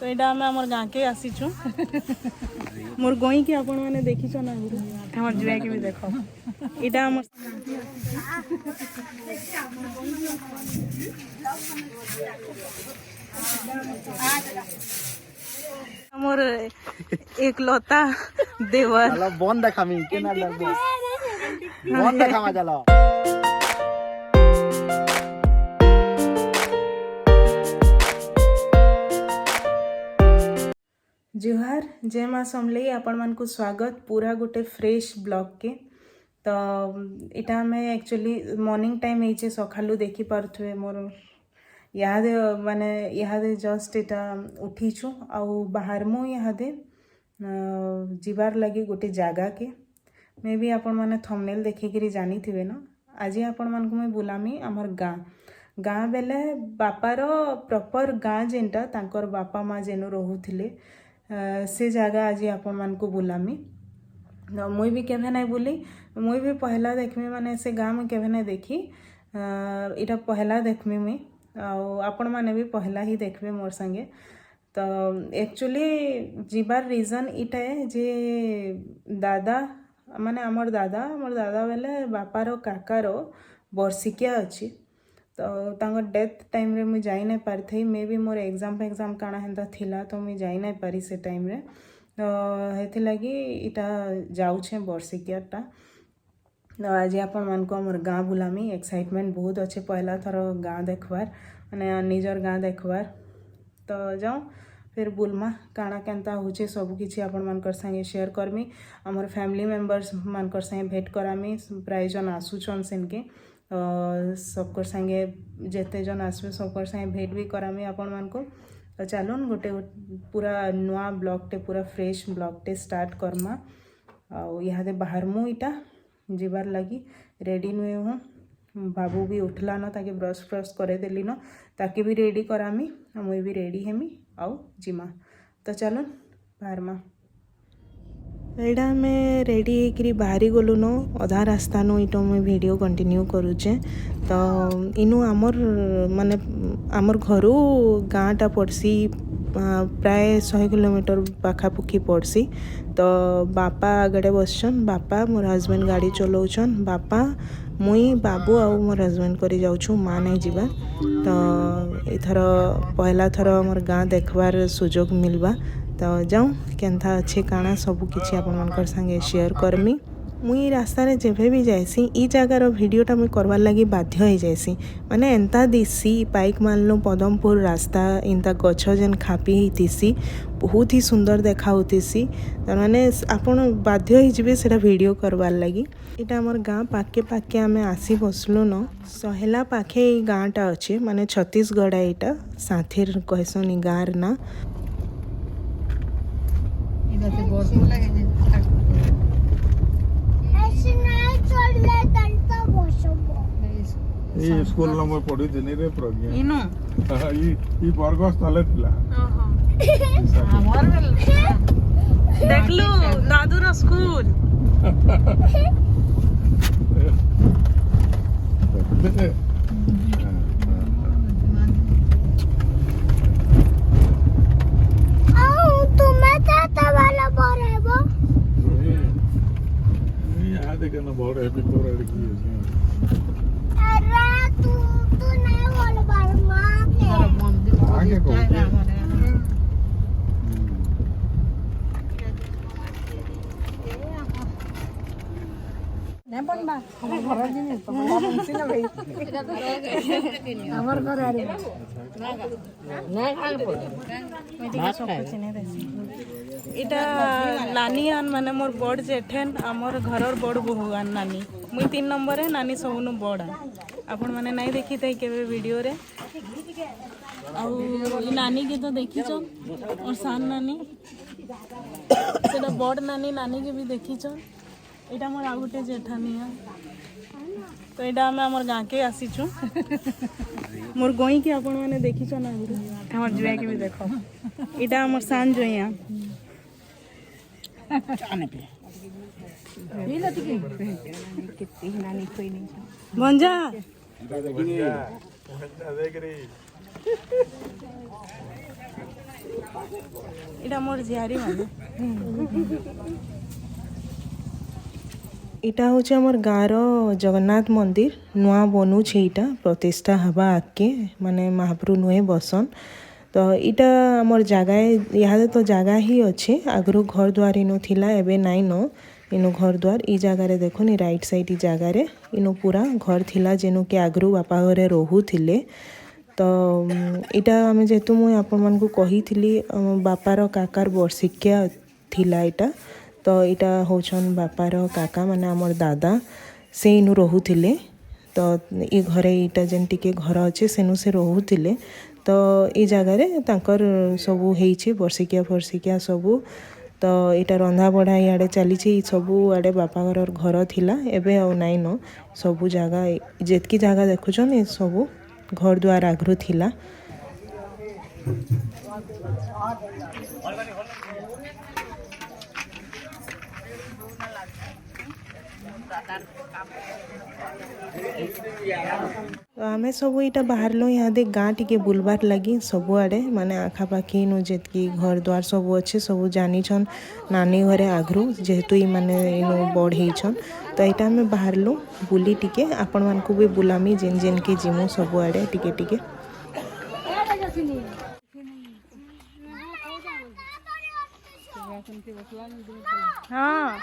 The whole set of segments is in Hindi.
तो यहाँ आम आम गाँ के आसीचु मोर गई कि आपण मैंने देखीच ना हमर जुआ के भी देख इटा हमर मोर एकलौता देवर बंद देखामी के ना लगबो बंद देखामा चलो जुहार जय माँ समलेई आपण मान को स्वागत पूरा गोटे फ्रेश ब्लॉग के तो इटा में एक्चुअली मॉर्निंग टाइम है सकालू देखी पारे मोर यादे माने यादे जस्ट इटा उठीचु आउ बाहर मु यादे जीवार लगी गोटे जगह के मे भी आपण माने थंबनेल देखिकी जानी थे ना आज आपण मान को मैं बुलामी आमर गाँ बेले बापार प्रॉपर गाँ जेनटा तांकर बापा माँ जेनु रोहुथिले से जगह आज आपण मान को बुलामी मुई भी केभे नहीं बुली मुई भी पहला देखमी माने से गाँ में केभे नहीं देखी इटा पहला देखमी मुई आपण माने भी पहला ही देखबे मोर संगे तो एक्चुअली जीवार रीजन इटा है जे दादा माने आमर दादा बेले बापार काकार वर्षिकिया अच्छी तो तांगर डेथ टाइम रे मुझे जाई नहीं पारी थी मे भी मोर एग्जाम काना हेंता थिला तो मुझे जाई नहीं पारी से टाइम रे तो हेथि लगी इटा जाउछे वर्षिकियाटा आज आपण मान को हमर गाँ बुलामी एक्साइटमेंट बहुत अच्छे पहला थर गाँ देखबार माने निजर गाँ देखबार तो जाऊँ फिर बुलमा काना केंता होचे सब किछि आपण मानकर संगे शेयर करमी हमर फैमिली मेंबर्स मानकर संगे भेट करामी प्राय जन आसुचन सेनके सबकर संगे जेते जन आसबे सबकर संगे भेट भी करामी आपण मान को तो चलून गोटे पूरा नुआ ब्लॉगटे पूरा फ्रेश ब्लॉगटे स्टार्ट करमा आउ इहादे बाहर मु इटा जीवार लगी रेडी नुए हूँ बाबू भी उठला न ताके ब्रश फ्रश करे देली न ताके भी रेडी करामी मुई भी रेडी हेमी आउ जिमा तो चलो बाहरमा एडा में रेडी होकर बाहरी गलु न अधा रास्ता नु इटो मुई वीडियो कंटिन्यू करूचे तो इनु आमर माने आमर घरू गाँटा पड़सी प्राय 100 किलोमीटर पाखापुखी पड़सी तो बापा आगड़े बसछन बापा मोर हस्बैंड गाड़ी चलाउछन बापा मुई बाबू आउ मोर हस्बैंड करी जाउछु माँ नहीं जीवा तो इथर पहला थर मोर गाँ देखबार सुजोग मिलबा तो जाऊँ केन्था अच्छे काना सबू किछि आपण मानकर संगे शेयर करमी मुई रास्ता रे जेबे भी जाइसी ई जगार वीडियोटा मुई करवार लगी बाध्य हो जाइसी माने एंता दिसी पाइक मानलु पदमपुर रास्ता इंता गछ जेन खापी हितिसी बहुत ही सुंदर देखा होतिसी तर माने आपण बाध्य हो जिबे सेटा वीडियो करवार लगी इटा हमर गाँ पाके आमे आसी बसलु न सहेला पाखे ई गाँटा अच्छे माने छत्तीसगढ़ इटा साथीर कहसन ई गाँर ना ये स्कूल न मैं पढ़ी दिनी रे प्रज्ञा इनो ई बरगस तले थिला हमर देखलु दादू रो स्कूल तुम्हें ताता वाला बोल है वो यहाँ देखे ना बहुत हैप्पी हो रहा है की अरे तू नहीं बोल बार मां के आगे को नहीं बन बा हमर घर जिनी तो बंसी ना भाई हमर घर आरे नहीं खाल इटा नानी आन माने मोर बड़ जेठेन आमर घरर बड़ बहु आन नानी मुई 3 नंबर है नानी सबनु बड़ आपण माने नहीं देखी थे केबे वीडियो रे आउ नानी के तो देखी छो और सान नानी सेटा बड़ नानी नानी के भी देखी छो इटा मोर आ गोटे जेठानिया तो इटा आम आमर गाँ के आसीचु मोर गई कि आपण माने देखी छो ना हमर जुआ के भी देख इटा हमर सान जोइया भंजा देख रही इटा मोर जियारी माने इटा हूँ आमर गाँव जगन्नाथ मंदिर नुआ बनूचे इटा प्रतिष्ठा हवा आगे माने महाप्रभु नुहे बसन तो इटा आमर जगह यहाँ तो जगह ही अच्छे आगु घर द्वार इनु थिला एबे नाई न इनु घर द्वार ई जगार देखो नी राइट साइड जगार इनु पूरा घर थिला जेनु कि आगु बापा घरे रोहुथिले तो इटा आम जेहेतु मुझे आपण मानकु कही थी बापार काकार वर्षिकिया थिला इटा तो यहाँ होचन बापार काका माने आमर दादा से इनु रोहुथिले तो ये घरे इटा जेन टिके घर अच्छे सेनु से रोहुथिले तो ये जगार तांकर सबू होइछे वर्षिकिया फर्षिकिया सबू तो यहाँ रंधा बढ़ा इे चली सबू आड़े बापा घर थिला एबे आ नाई न सबू जगह जेतकी जगह देखुछन सबू घर द्वार आगु थिला तो आम सब यहाँ बाहर यहाँ गाँ टी बुलबार लगी सबुआड़े माने आखापाखी नु जेतकी घर द्वार सब अच्छे सब जानिछन नानी घरे आगु जेहेतु ये माने इनु बढ़ईछन तो यहाँ आम बाहर बुली टिके आपण मानकु भी बुलामी जेन जेन के जिमु सबुआड़े टिके टिके हाँ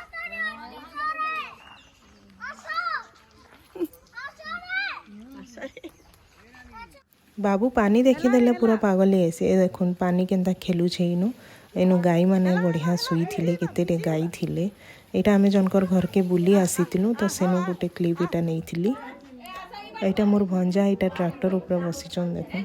बाबू पानी देखीदेले पूरा पागल ऐसे देखुन पानी केनता खेलुछे इनु इनु गाई माने बढ़िया सुई थिले केतेटे गाई थिले एटा आमे जनकर घर के बुली आसीतिलु तो सेनु गोटे क्लिप इटा नेइथिली एटा मोर भंजा एटा ट्रैक्टर ऊपर बसिचन देखो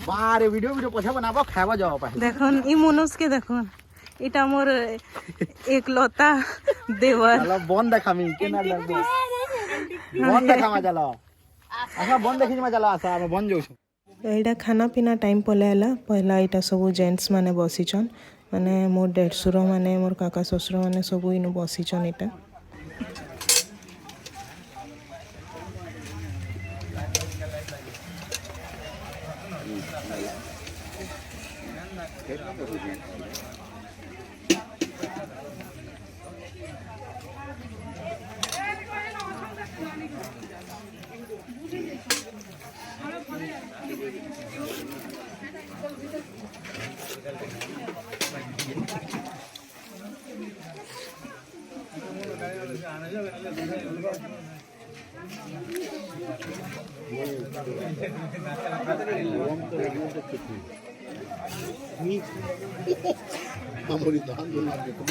बारे वीडियो वीडियो पछा बनाबो खाबो जाओ पाए देखुन ई मनुष्य के देखुन इटा मोर एकलौता देवर चलो बन देखामी केना लगबो बन देखामा चलो अच्छा बन देखि मा चलो आसा हम बन जाऊ एटा खाना पीना टाइम पलायला पहला इटा सब जेंट्स माने बसिचन माने मोर डेढ़सुर माने मोर काका ससुर माने सब इनु बसिचन इटा हमारी दान दुनिया के तो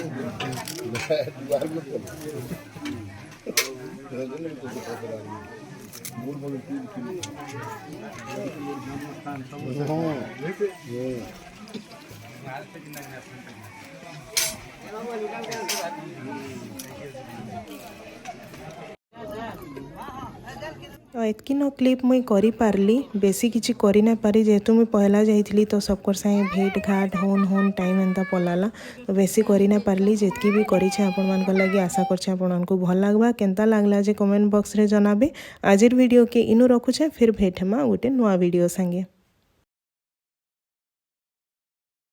द्वार में मूल मूल एतकी न क्लिप मुई करी पारली बेसी किछि करी ना पारी जेहेतु मुई पहला जाइथिली तो सबकर संगे भेट घाट होन होन टाइम एंता पलाला तो बेसी करी ना पारली जेतकी भी करी छे आपण मान को लागि आशा करछे आपण मान को भल लागबा केनता लागला जे कमेंट बॉक्स रे जनाबे आजिर वीडियो के इनु रखु छे फिर भेट हेमा गोटे नवा वीडियो संगे।